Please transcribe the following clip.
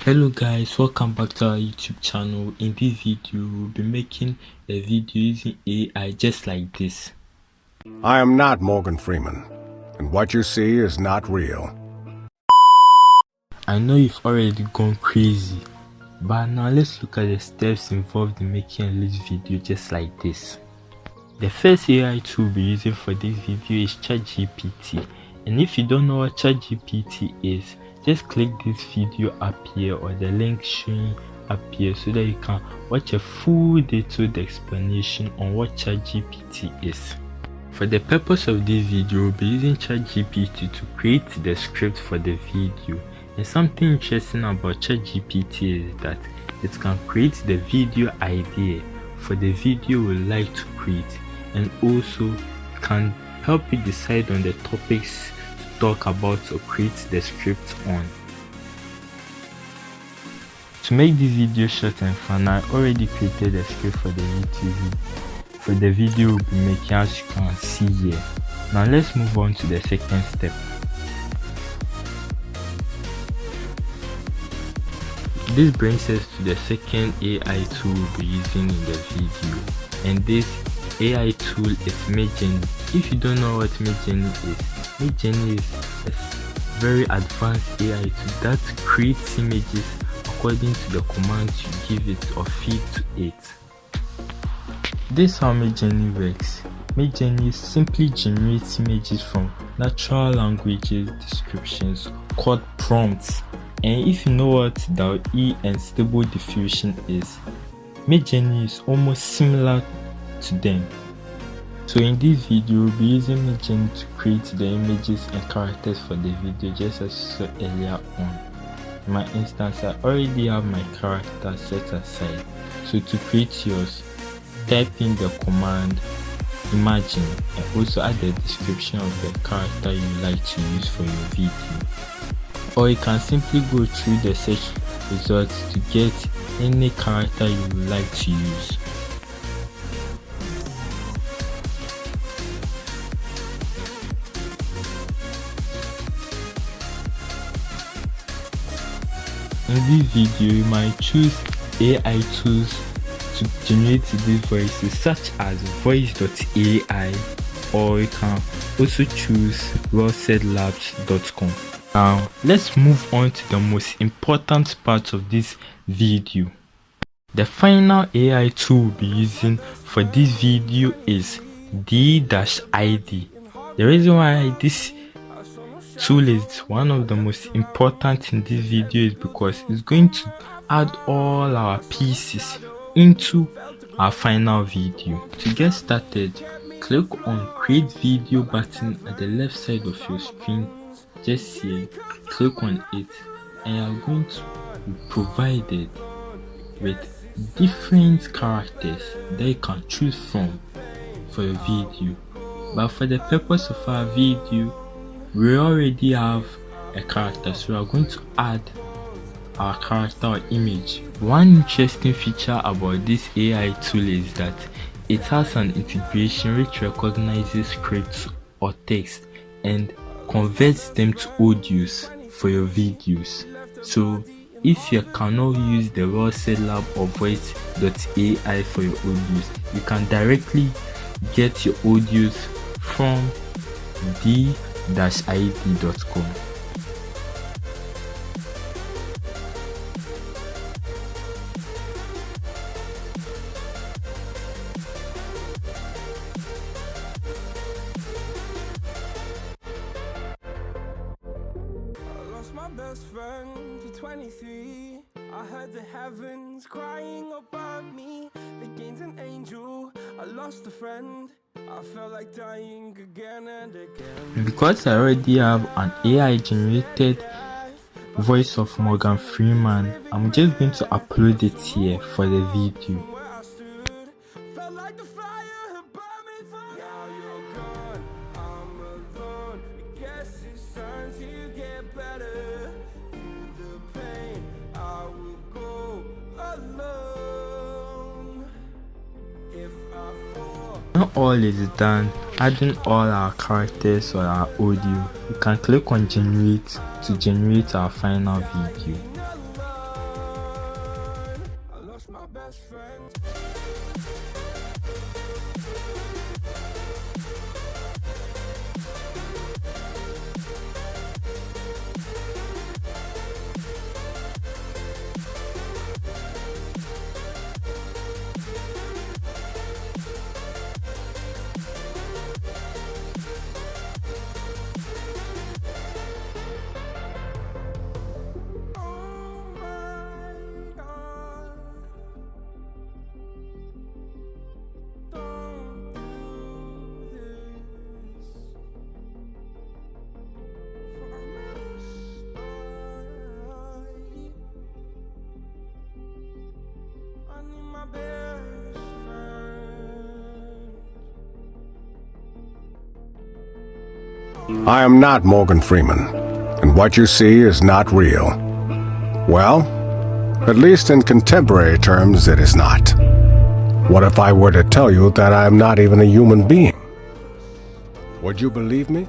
Hello guys, welcome back to our YouTube channel. In this video we'll be making a video using AI just like this. I am not Morgan Freeman, and what you see is not real. I know you've already gone crazy, but now let's look at the steps involved in making a little video just like this. The first AI tool we'll be using for this video is ChatGPT, and if you don't know what ChatGPT is, just click this video up here or the link showing up here so that you can watch a full detailed explanation on what ChatGPT is. For the purpose of this video, we'll be using ChatGPT to create the script for the video. And something interesting about ChatGPT is that it can create the video idea for the video we like to create, and also can help you decide on the topics talk about or create the script on. To make this video short and fun, I already created a script for the video we'll be making, as you can see here. Now let's move on to the second step. This brings us to the second AI tool we'll be using in the video, and this AI tool is Midjourney. If you don't know what Midjourney is, Midjourney is a very advanced AI tool that creates images according to the commands you give it or feed to it. This is how Midjourney works. Midjourney simply generates images from natural languages descriptions called prompts. And if you know what DALL-E and Stable Diffusion is, Midjourney is almost similar to them. So in this video, we'll be using Midjourney to create the images and characters for the video, just as you saw earlier on. In my instance, I already have my character set aside. So to create yours, type in the command imagine and also add the description of the character you like to use for your video. Or you can simply go through the search results to get any character you would like to use. In this video, you might choose AI tools to generate these voices such as voice.ai, or you can also choose rawsedlabs.com. Now let's move on to the most important part of this video. The final AI tool we'll be using for this video is D-ID. The reason why this tool is one of the most important in this video is because it's going to add all our pieces into our final video. To get started, click on create video button at the left side of your screen. Just here, click on it, and you're going to be provided with different characters that you can choose from for your video. But for the purpose of our video, we already have a character, so we are going to add our character or image. One interesting feature about this AI tool is that it has an integration which recognizes scripts or text and converts them to audios for your videos. So if you cannot use the rawsedlab or voice.ai for your audios, you can directly get your audios from d-id.com. My best friend for 23. I heard the heavens crying above me. The gain's an angel. I lost a friend. I felt like dying again and again. Because I already have an AI generated voice of Morgan Freeman, I'm just going to upload it here for the video. When all is done, adding all our characters or our audio, you can click on generate to generate our final video. I am not Morgan Freeman, and what you see is not real. Well, at least in contemporary terms, it is not. What if I were to tell you that I am not even a human being? Would you believe me?